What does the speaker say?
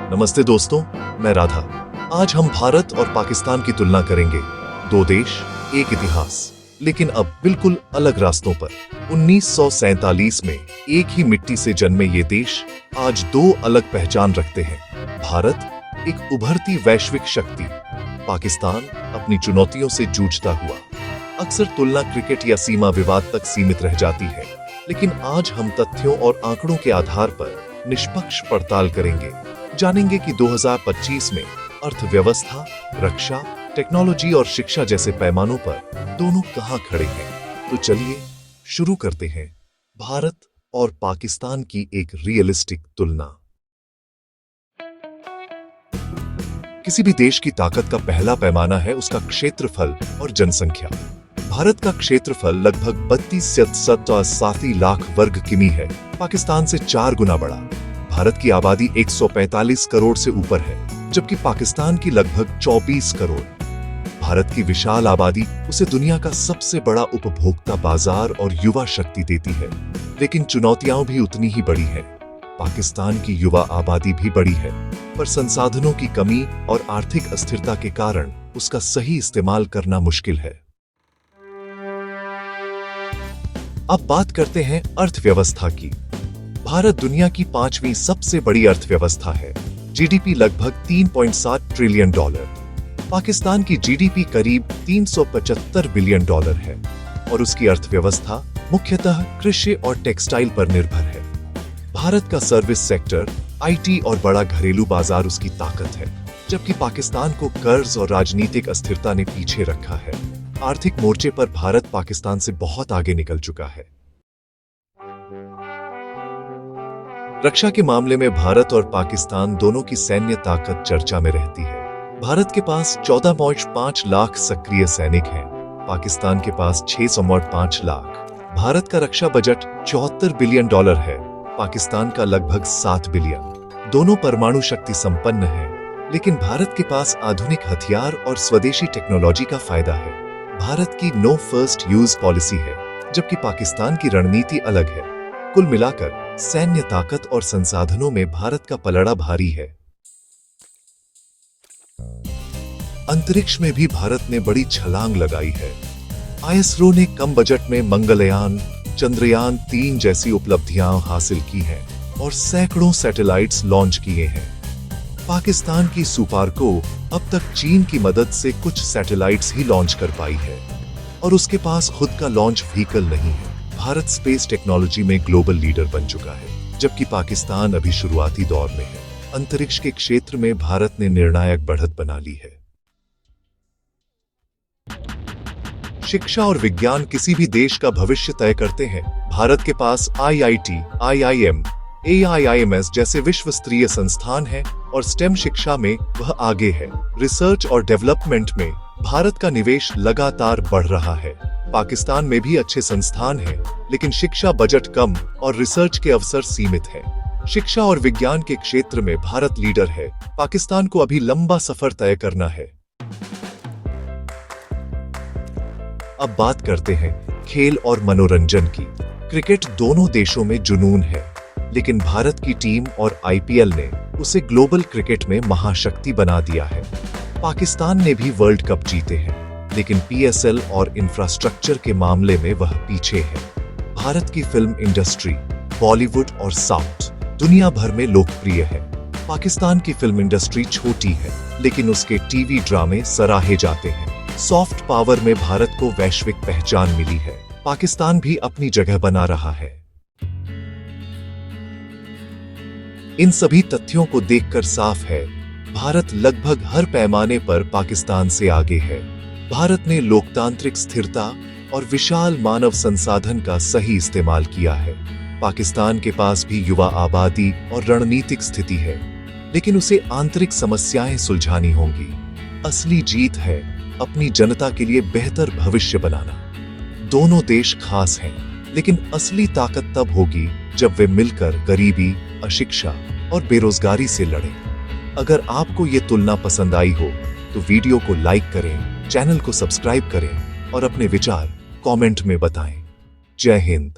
नमस्ते दोस्तों, मैं राधा। आज हम भारत और पाकिस्तान की तुलना करेंगे। दो देश, एक इतिहास, लेकिन अब बिल्कुल अलग रास्तों पर। 1947 में एक ही मिट्टी से जन्मे ये देश आज दो अलग पहचान रखते हैं। भारत एक उभरती वैश्विक शक्ति, पाकिस्तान अपनी चुनौतियों से जूझता हुआ। अक्सर तुलना क्रिकेट या सीमा विवाद तक सीमित रह जाती है, लेकिन आज हम तथ्यों और आंकड़ों के आधार पर निष्पक्ष पड़ताल करेंगे। जानेंगे कि 2025 में अर्थव्यवस्था, रक्षा, टेक्नोलॉजी और शिक्षा जैसे पैमानों पर दोनों कहां खड़े हैं। तो चलिए शुरू करते हैं भारत और पाकिस्तान की एक रियलिस्टिक तुलना। किसी भी देश की ताकत का पहला पैमाना है उसका क्षेत्रफल और जनसंख्या। भारत का क्षेत्रफल लगभग 32.87 लाख वर्ग किमी है, पाकिस्तान से 4 गुना बड़ा। भारत की आबादी 145 करोड़ से ऊपर है, जबकि पाकिस्तान की लगभग 24 करोड़। भारत की विशाल आबादी उसे दुनिया का सबसे बड़ा उपभोक्ता बाजार और युवा शक्ति देती है, लेकिन चुनौतियां भी उतनी ही बड़ी हैं। पाकिस्तान की युवा आबादी भी बड़ी है, पर संसाधनों की कमी और आर्थिक अस्थिरता के कारण उसका सही इस्तेमाल करना मुश्किल है। अब बात करते हैं अर्थव्यवस्था की। भारत दुनिया की 5वीं सबसे बड़ी अर्थव्यवस्था है। जीडीपी लगभग $3.7 ट्रिलियन। पाकिस्तान की जीडीपी करीब $375 बिलियन है और उसकी अर्थव्यवस्था मुख्यतः कृषि और टेक्सटाइल पर निर्भर है। भारत का सर्विस सेक्टर, आईटी और बड़ा घरेलू बाजार उसकी ताकत है, जबकि पाकिस्तान को कर्ज और राजनीतिक अस्थिरता ने पीछे रखा है। आर्थिक मोर्चे पर भारत पाकिस्तान से बहुत आगे निकल चुका है। रक्षा के मामले में भारत और पाकिस्तान दोनों की सैन्य ताकत चर्चा में रहती है। भारत के पास 14.5 लाख सक्रिय सैनिक हैं, पाकिस्तान के पास 6.5 लाख। भारत का रक्षा बजट $74 बिलियन है, पाकिस्तान का लगभग 7 बिलियन। दोनों परमाणु शक्ति संपन्न हैं, लेकिन भारत के पास आधुनिक हथियार और स्वदेशी टेक्नोलॉजी का फायदा है। भारत की नो फर्स्ट यूज पॉलिसी है, जबकि पाकिस्तान की रणनीति अलग है। कुल मिलाकर सैन्य ताकत और संसाधनों में भारत का पलड़ा भारी है। अंतरिक्ष में भी भारत ने बड़ी छलांग लगाई है। आईएसआरओ ने कम बजट में मंगलयान, चंद्रयान 3 जैसी उपलब्धियां हासिल की हैं और सैकड़ों सैटेलाइट्स लॉन्च किए हैं। पाकिस्तान की सुपारको अब तक चीन की मदद से कुछ सैटेलाइट्स ही लॉन्च कर पाई है और उसके पास खुद का लॉन्च व्हीकल नहीं है। भारत स्पेस टेक्नोलॉजी में ग्लोबल लीडर बन चुका है, जबकि पाकिस्तान अभी शुरुआती दौर में है। अंतरिक्ष के क्षेत्र में भारत ने निर्णायक बढ़त बना ली है। शिक्षा और विज्ञान किसी भी देश का भविष्य तय करते हैं। भारत के पास आईआईटी, आईआईएम, एआईआईएमएस जैसे विश्व स्तरीय संस्थान हैं और स्टेम शिक्षा में वह आगे है। रिसर्च और डेवलपमेंट में भारत का निवेश लगातार बढ़ रहा है। पाकिस्तान में भी अच्छे संस्थान हैं, लेकिन शिक्षा बजट कम और रिसर्च के अवसर सीमित हैं। शिक्षा और विज्ञान के क्षेत्र में भारत लीडर है, पाकिस्तान को अभी लंबा सफर तय करना है। अब बात करते हैं खेल और मनोरंजन की। क्रिकेट दोनों देशों में जुनून है, लेकिन भारत की टीम और आईपीएल ने उसे ग्लोबल क्रिकेट में महाशक्ति बना दिया है। पाकिस्तान ने भी वर्ल्ड कप जीते हैं, लेकिन पीएसएल और इंफ्रास्ट्रक्चर के मामले में वह पीछे है। भारत की फिल्म इंडस्ट्री, बॉलीवुड और साउथ दुनिया भर में लोकप्रिय है। पाकिस्तान की फिल्म इंडस्ट्री छोटी है, लेकिन उसके टीवी ड्रामे सराहे जाते हैं। सॉफ्ट पावर में भारत को वैश्विक पहचान मिली है। पाकिस्तान भी अपनी जगह बना रहा है। इन सभी तथ्यों को देखकर साफ है, भारत लगभग हर पैमाने पर पाकिस्तान से आगे है। भारत ने लोकतांत्रिक स्थिरता और विशाल मानव संसाधन का सही इस्तेमाल किया है। पाकिस्तान के पास भी युवा आबादी और रणनीतिक स्थिति है, लेकिन उसे आंतरिक समस्याएं सुलझानी होंगी। असली जीत है अपनी जनता के लिए बेहतर भविष्य बनाना। दोनों देश खास हैं, लेकिन असली ताकत तब होगी जब वे मिलकर गरीबी, अशिक्षा और बेरोजगारी से लड़ें। अगर आपको ये तुलना पसंद आई हो तो वीडियो को लाइक करें, चैनल को सब्सक्राइब करें और अपने विचार कमेंट में बताएं। जय हिंद।